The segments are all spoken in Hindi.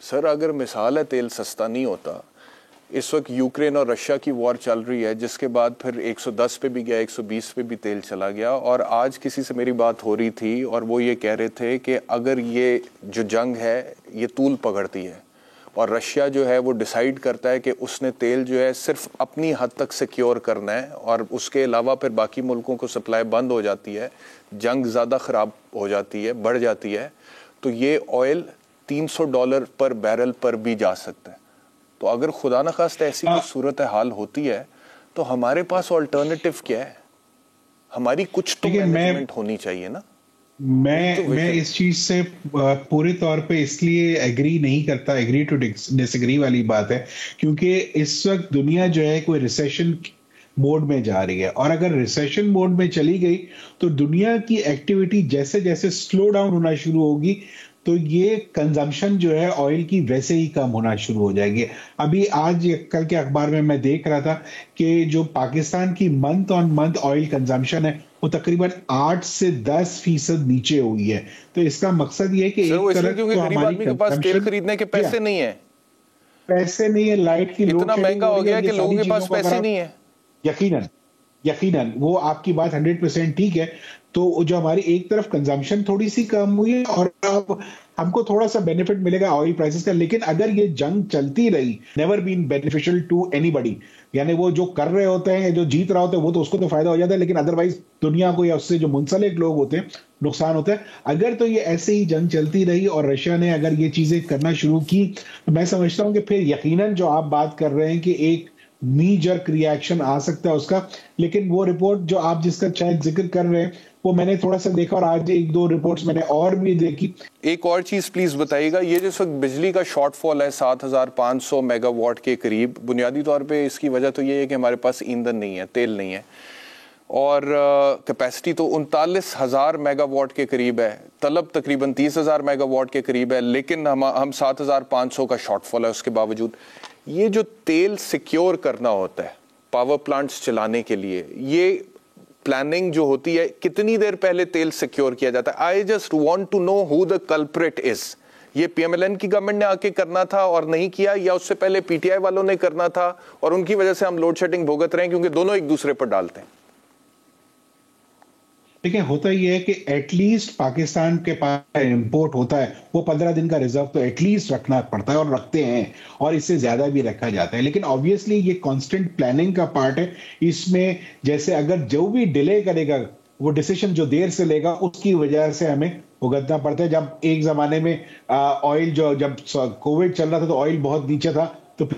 सर अगर मिसाल है तेल सस्ता नहीं होता, इस वक्त यूक्रेन और रशिया की वॉर चल रही है, जिसके बाद फिर 110 पे भी गया, 120 पे भी तेल चला गया। और आज किसी से मेरी बात हो रही थी और वो ये कह रहे थे कि अगर ये जो जंग है ये तूल पकड़ती है और रशिया जो है वो डिसाइड करता है कि उसने तेल जो है सिर्फ अपनी हद तक सिक्योर करना है और उसके अलावा फिर बाकी मुल्कों को सप्लाई बंद हो जाती है, जंग ज़्यादा ख़राब हो जाती है, बढ़ जाती है, तो ये ऑयल $300 पर बैरल पर भी जा सकता है। तो अगर खुदा न खास्ता ऐसी कोई सूरत हाल होती है तो हमारे पास ऑल्टरनेटिव क्या है? हमारी कुछ तो मैनेजमेंट होनी चाहिए ना। मैं इस चीज से पूरे तौर पे इसलिए एग्री नहीं करता, एग्री टू डिसएग्री वाली बात है, क्योंकि इस वक्त दुनिया जो है कोई रिसेशन मोड में जा रही है, और अगर रिसेशन मोड में चली गई तो दुनिया की एक्टिविटी जैसे जैसे स्लो डाउन होना शुरू होगी, तो ये कंजम्पशन जो है ऑयल की वैसे ही कम होना शुरू हो जाएगी। अभी आज कल के अखबार में मैं देख रहा था कि जो पाकिस्तान की month on month oil consumption है वो तकरीबन 8 से 10% नीचे हुई है। तो इसका मकसद ये है कि एक तरफ क्योंकि गरीब आदमी के पास तेल खरीदने के पैसे नहीं है, लाइट की इतना महंगा हो गया कि लोगों के पास पैसे नहीं है। यकीनन यकीनन वो आपकी बात 100% ठीक है। तो जो हमारी एक तरफ कंजम्पशन थोड़ी सी कम हुई है और अब हमको थोड़ा सा बेनिफिट मिलेगा ऑयल प्राइसेस का, लेकिन अगर ये जंग चलती रही, never been beneficial to anybody, यानी वो जो कर रहे होते हैं, जो जीत रहा होता है वो तो उसको तो फायदा हो जाता है, लेकिन अदरवाइज दुनिया को या उससे जो मुंसलिक लोग होते हैं नुकसान होता है। अगर तो ये ऐसे ही जंग चलती रही और रशिया ने अगर ये चीजें करना शुरू की, तो मैं समझता हूं कि फिर यकीनन जो आप बात कर रहे हैं कि एक नी जर्क रिएक्शन आ सकता है उसका। लेकिन वो रिपोर्ट जो आप जिसका शायद जिक्र कर रहे हैं वो मैंने थोड़ा सा देखा, और आज एक दो रिपोर्ट्स मैंने और भी देखी। एक और चीज प्लीज बताइएगा, ये जो वक्त बिजली का शॉर्टफॉल है 7500 मेगावाट के करीब, बुनियादी तौर पे इसकी वजह तो ये है कि हमारे पास ईंधन नहीं है, तेल नहीं है, और कैपेसिटी तो 39,000 मेगावाट के करीब है, तलब तकरीबन 30,000 मेगावाट के करीब है, लेकिन हम 7,500 का शॉर्टफॉल है। उसके बावजूद ये जो तेल सिक्योर करना होता है पावर प्लांट्स चलाने के लिए, ये प्लानिंग जो होती है, कितनी देर पहले तेल सिक्योर किया जाता है? I just want to know who the culprit is. ये पीएमएलएन की गवर्नमेंट ने आके करना था और नहीं किया, या उससे पहले पीटीआई वालों ने करना था और उनकी वजह से हम लोड शेडिंग भुगत रहे हैं, क्योंकि दोनों एक दूसरे पर डालते हैं। देखिए, होता ही है कि एटलीस्ट पाकिस्तान के पास इंपोर्ट होता है वो 15 दिन का रिजर्व तो एटलीस्ट रखना पड़ता है, और रखते हैं, और इससे ज्यादा भी रखा जाता है। लेकिन ऑब्वियसली ये कांस्टेंट प्लानिंग का पार्ट है। इसमें जैसे अगर जो भी डिले करेगा, वो डिसीजन जो देर से लेगा, उसकी वजह से हमें भुगतना पड़ता है। जब एक जमाने में ऑयल जब कोविड चल रहा था तो ऑयल बहुत नीचे था, तो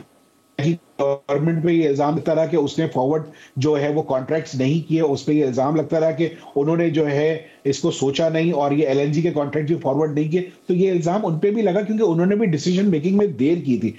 गवर्नमेंट पे ये इल्जाम लगता रहा कि उसने फॉरवर्ड जो है वो कॉन्ट्रैक्ट्स नहीं किए, उस पे ये इल्जाम लगता रहा कि उन्होंने जो है इसको सोचा नहीं और ये एलएनजी के कॉन्ट्रैक्ट भी फॉरवर्ड नहीं किए। तो ये इल्जाम उन पे भी लगा क्योंकि उन्होंने भी डिसीजन मेकिंग में देर की थी।